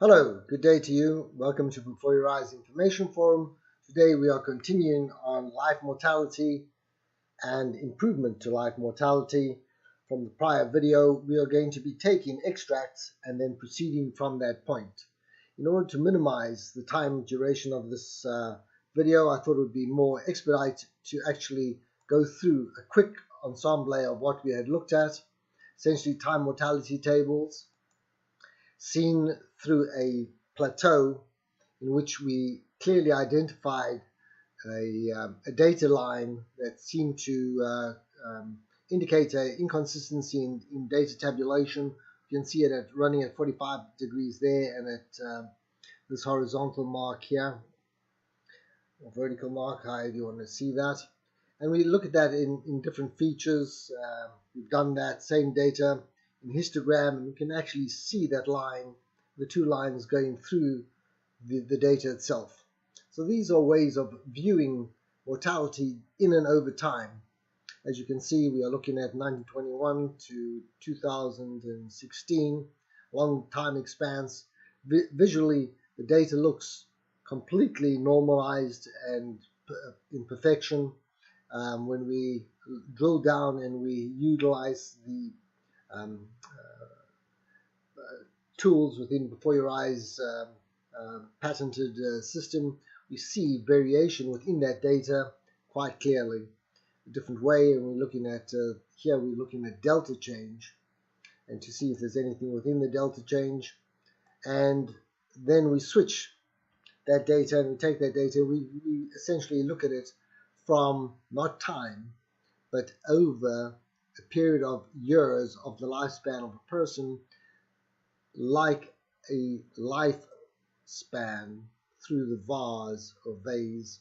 Hello, good day to you. Welcome to Before Your Eyes Information Forum. Today we are continuing on life mortality and improvement to life mortality. From the prior video, we are going to be taking extracts and then proceeding from that point. In order to minimize the time duration of this video, I thought it would be more expedite to actually go through a quick ensemble of what we had looked at, essentially time mortality tables, seen through a plateau in which we clearly identified a data line that seemed to indicate an inconsistency in data tabulation. You can see it running at 45 degrees there and at this horizontal mark here, or vertical mark, however you want to see that. And we look at that in different features. We've done that same data in histogram, and you can actually see that line, the two lines going through the data itself. So these are ways of viewing mortality in and over time. As you can see, we are looking at 1921 to 2016, long time expanse. Visually, the data looks completely normalized and in perfection. When we drill down and we utilize the tools within Before Your Eyes patented system, we see variation within that data quite clearly, a different way. And we're looking at here we're looking at delta change, and to see if there's anything within the delta change. And then we switch that data and we take that data, we essentially look at it from not time but over a period of years of the lifespan of a person, like a lifespan through the vase or vase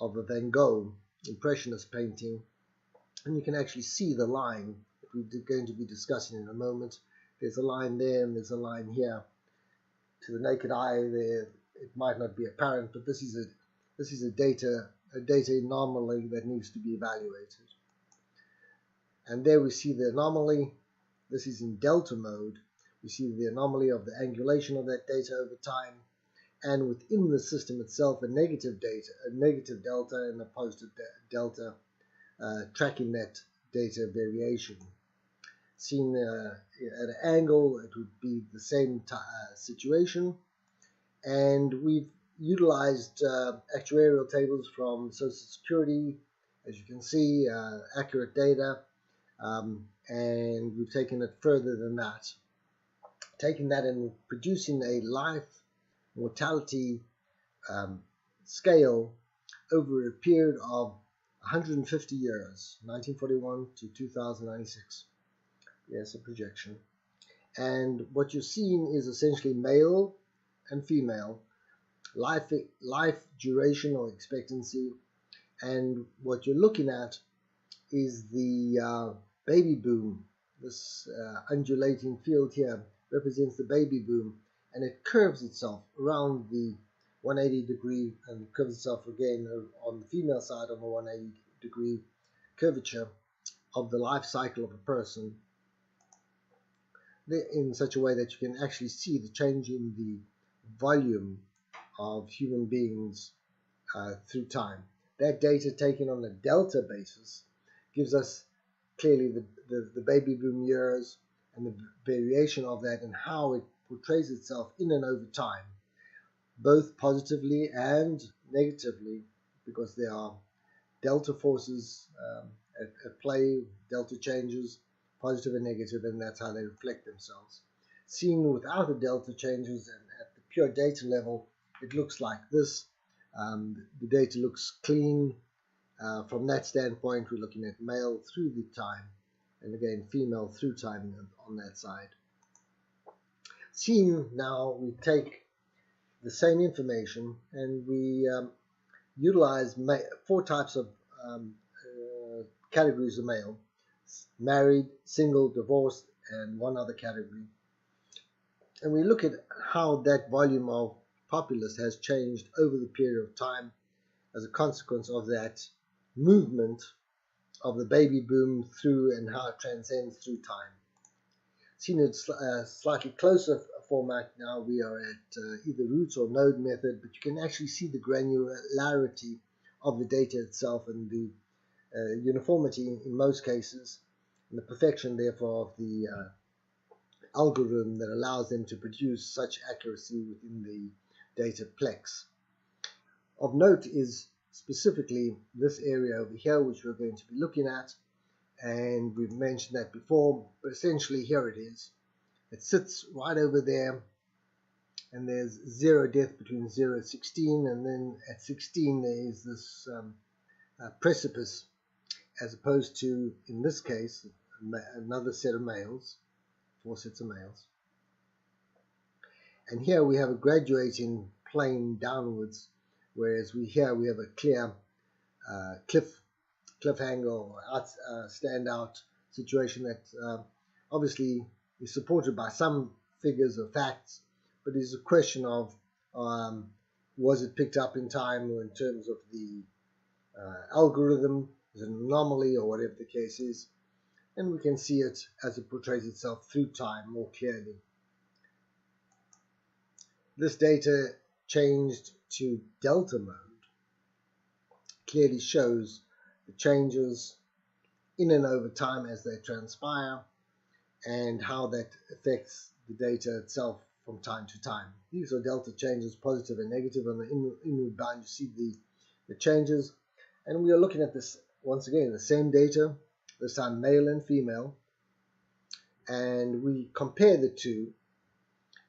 of a Van Gogh Impressionist painting. And you can actually see the line that we're going to be discussing in a moment. There's a line there and there's a line here. To the naked eye there, it might not be apparent, but this is a data anomaly that needs to be evaluated. And there we see the anomaly. This is in delta mode. We see the anomaly of the angulation of that data over time, and within the system itself a negative delta and a positive delta tracking that data variation. Seen at an angle, it would be the same situation. And we've utilized actuarial tables from Social Security, as you can see, accurate data, and we've taken it further than that. Taking that and producing a life mortality scale over a period of 150 years, 1941 to 2096. Yes, a projection. And what you're seeing is essentially male and female life duration or expectancy. And what you're looking at is the baby boom. This undulating field here represents the baby boom, and it curves itself around the 180 degree and curves itself again on the female side on the 180 degree curvature of the life cycle of a person, in such a way that you can actually see the change in the volume of human beings through time. That data taken on a delta basis gives us clearly the baby boom years and the variation of that and how it portrays itself in and over time, both positively and negatively, because there are delta forces at play, delta changes, positive and negative, and that's how they reflect themselves. Seen without the delta changes and at the pure data level, it looks like this. The data looks clean. From that standpoint, we're looking at male through the time, and again female through time on that side. Seen now, we take the same information and we utilize 4 types of categories of male: married, single, divorced, and one other category. And we look at how that volume of populace has changed over the period of time as a consequence of that movement of the baby boom through and how it transcends through time. Seen at slightly closer format. Now we are at either roots or node method, but you can actually see the granularity of the data itself and the uniformity in most cases, and the perfection therefore of the algorithm that allows them to produce such accuracy within the data plex. Of note is specifically this area over here, which we're going to be looking at, and we've mentioned that before, but essentially here it is. It sits right over there, and there's 0 death between 0 and 16, and then at 16 there is this precipice, as opposed to, in this case, another set of males, 4 sets of males. And here we have a graduating plane downwards, whereas here we have a clear cliffhanger or standout situation that obviously is supported by some figures or facts, but is a question of was it picked up in time or in terms of the algorithm, is it an anomaly or whatever the case is, and we can see it as it portrays itself through time more clearly. This data changed to delta mode clearly shows the changes in and over time as they transpire and how that affects the data itself from time to time. These are delta changes, positive and negative. On the inward bound you see the changes, and we are looking at this once again, the same data, this time male and female, and we compare the two,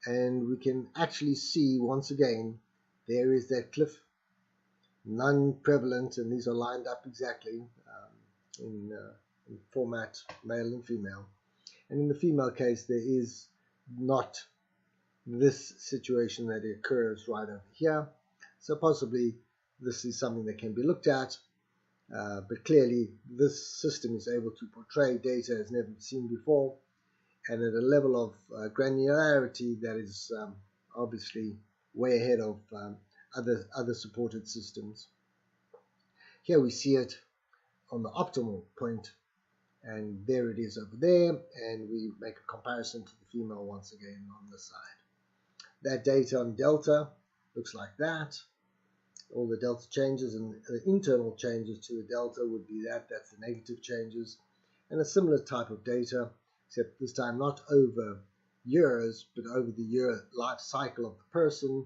and we can actually see once again there is that cliff, none prevalent, and these are lined up exactly in format male and female. And in the female case there is not this situation that occurs right over here, so possibly this is something that can be looked at, but clearly this system is able to portray data as never seen before, and at a level of granularity that is obviously way ahead of other supported systems. Here we see it on the optimal point, and there it is over there, and we make a comparison to the female once again on this side. That data on delta looks like that. All the delta changes, and the internal changes to the delta would be that's the negative changes, and a similar type of data, except this time not over years, but over the year life cycle of the person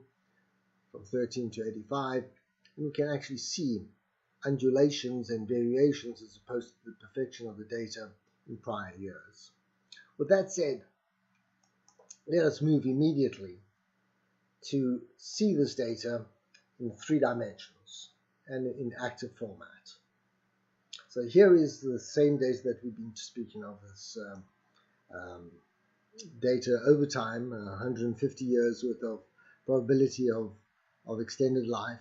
from 13 to 85, and we can actually see undulations and variations as opposed to the perfection of the data in prior years. With that said, let us move immediately to see this data in 3 dimensions and in active format. So here is the same data that we've been speaking of, this data over time, 150 years worth of probability of extended life,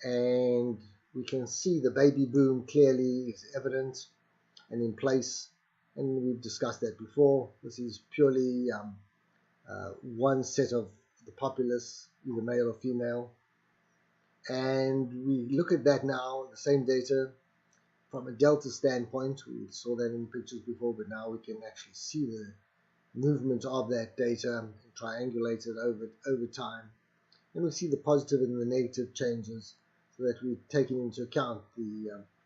and we can see the baby boom clearly is evident and in place, and we've discussed that before. This is purely one set of the populace, either male or female, and we look at that now, the same data from a delta standpoint. We saw that in pictures before, but now we can actually see the movement of that data and triangulate it over time, and we see the positive and the negative changes, so that we've taken into account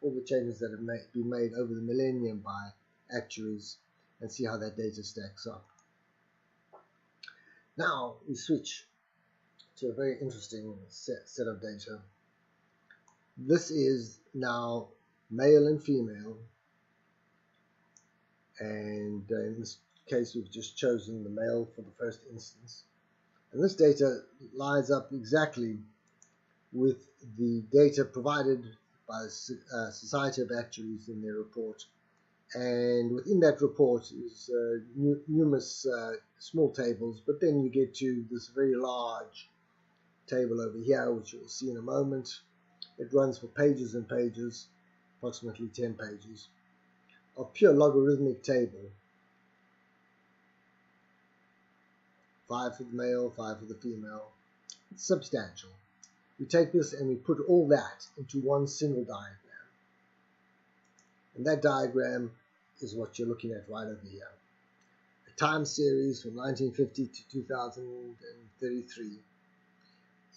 all the changes that have been made over the millennium by actuaries, and see how that data stacks up. Now we switch to a very interesting set of data. This is now male and female, and in this case we've just chosen the male for the first instance, and this data lines up exactly with the data provided by the Society of Actuaries in their report, and within that report is numerous small tables, but then you get to this very large table over here, which you'll see in a moment. It runs for pages and pages, approximately 10 pages, of pure logarithmic table, 5 for the male, 5 for the female. It's substantial. We take this and we put all that into one single diagram, and that diagram is what you're looking at right over here. A time series from 1950 to 2033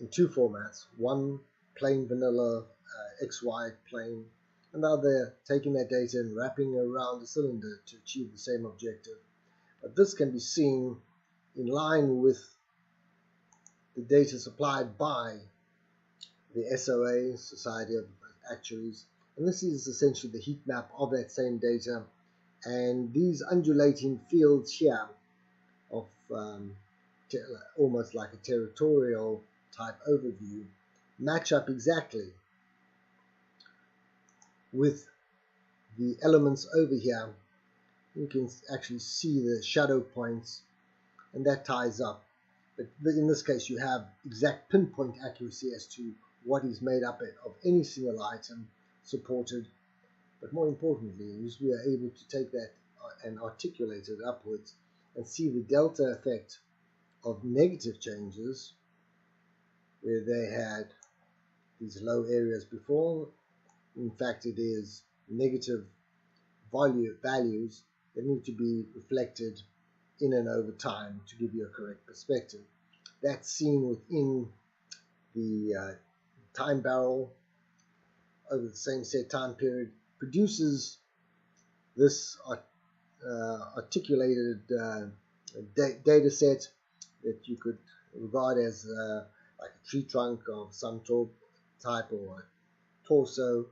in two formats, one plain vanilla XY plane, and now they're taking that data and wrapping around a cylinder to achieve the same objective. But this can be seen in line with the data supplied by the SOA, Society of Actuaries, and this is essentially the heat map of that same data, and these undulating fields here of almost like a territorial type overview match up exactly with the elements over here. You can actually see the shadow points, and that ties up. But in this case, you have exact pinpoint accuracy as to what is made up of any single item supported. But more importantly, is we are able to take that and articulate it upwards and see the delta effect of negative changes where they had these low areas before. In fact, it is negative values that need to be reflected in and over time to give you a correct perspective. That's seen within the time barrel over the same set time period, produces this articulated data set that you could regard as like a tree trunk of some type or a torso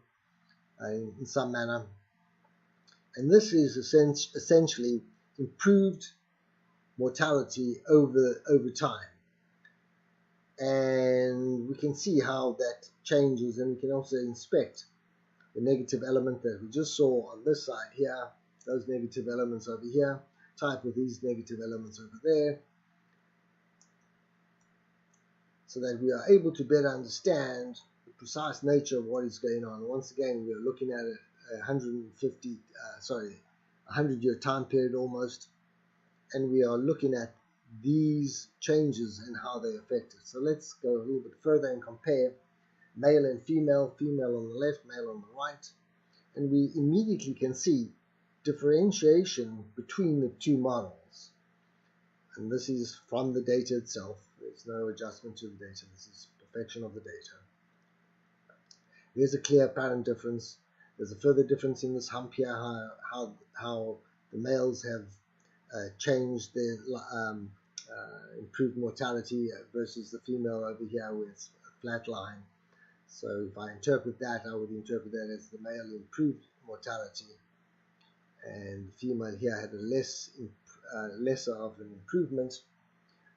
in some manner. And this is essentially improved mortality over time. And we can see how that changes, and we can also inspect the negative element that we just saw on this side here, those negative elements over here, type with these negative elements over there, so that we are able to better understand the precise nature of what is going on. Once again, we are looking at a 100-year time period almost, and we are looking at these changes and how they affect it. So let's go a little bit further and compare male and female, female on the left, male on the right, and we immediately can see differentiation between the two models. And this is from the data itself. There's no adjustment to the data. This is perfection of the data. There's a clear apparent difference. There's a further difference in this hump here, how the males have changed their improved mortality versus the female over here with a flat line. So if I interpret that, I would interpret that as the male improved mortality, and the female here had a lesser of an improvement.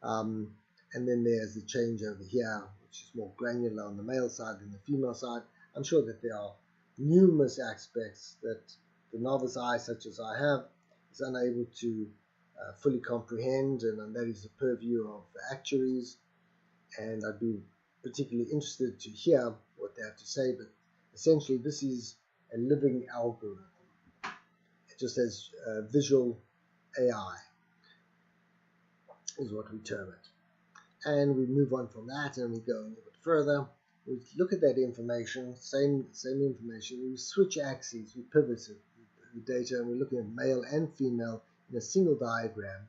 And then there's the change over here, which is more granular on the male side than the female side. I'm sure that there are numerous aspects that the novice eye, such as I have, is unable to fully comprehend, and that is the purview of the actuaries. And I'd be particularly interested to hear what they have to say, but essentially this is a living algorithm. It just has visual AI is what we term it. And we move on from that and we go a little bit further. We look at that information, same information, we switch axes, we pivot the data, and we're looking at male and female in a single diagram.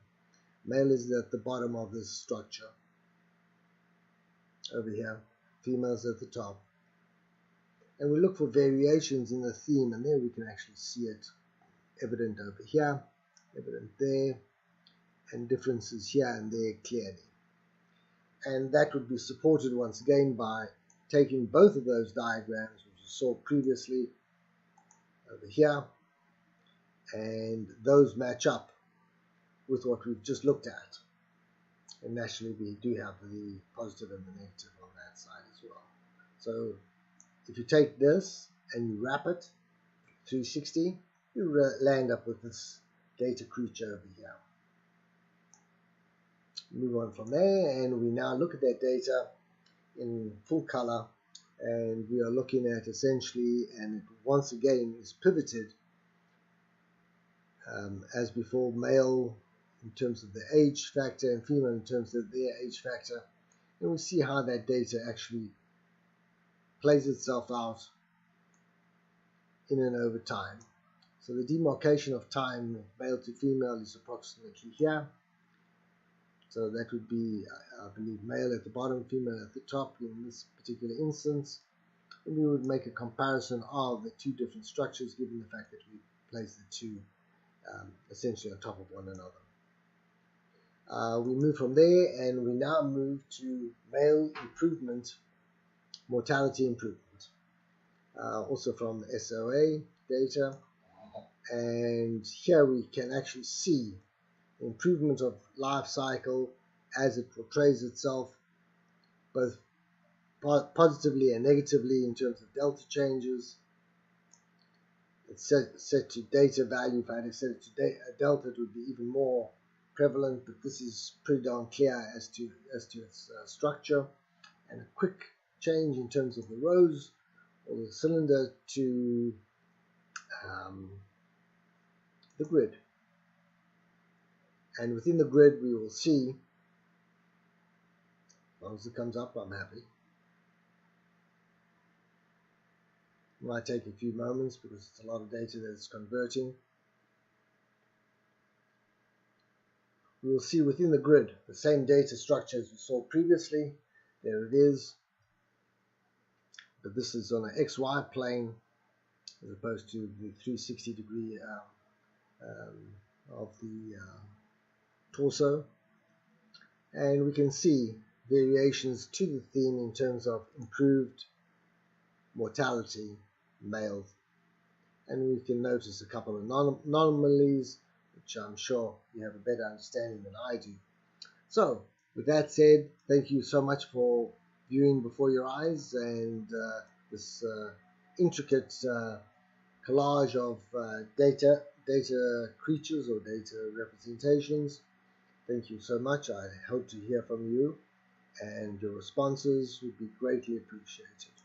Male is at the bottom of this structure over here, females at the top. And we look for variations in the theme, and there we can actually see it evident over here, evident there, and differences here and there clearly. And that would be supported once again by taking both of those diagrams, which we saw previously over here, and those match up with what we've just looked at. And naturally we do have the positive and the negative on that side as well. So if you take this and you wrap it 360, you land up with this data creature over here. Move on from there, and we now look at that data in full color, and we are looking at essentially, and it once again is pivoted as before, male in terms of the age factor and female in terms of their age factor, and we see how that data actually plays itself out in and over time. So the demarcation of time of male to female is approximately here. So that would be, I believe, male at the bottom, female at the top in this particular instance. And we would make a comparison of the two different structures given the fact that we place the two essentially on top of one another. We move from there and we now move to male improvement, mortality improvement, also from the SOA data. And here we can actually see the improvement of life cycle as it portrays itself both positively and negatively in terms of delta changes. It's set to data value. If I had set it to delta, it would be even more prevalent, but this is pretty darn clear as to its structure. And a quick change in terms of the rows or the cylinder to the grid. And within the grid we will see, as long as it comes up, I'm happy. It might take a few moments because it's a lot of data that it's converting. We will see within the grid the same data structure as we saw previously. There it is, but this is on an XY plane as opposed to the 360 degree of the torso. And we can see variations to the theme in terms of improved mortality males. And we can notice a couple of anomalies, which I'm sure you have a better understanding than I do. So, with that said, thank you so much for viewing before your eyes and this intricate collage of data creatures or data representations. Thank you so much. I hope to hear from you, and your responses would be greatly appreciated.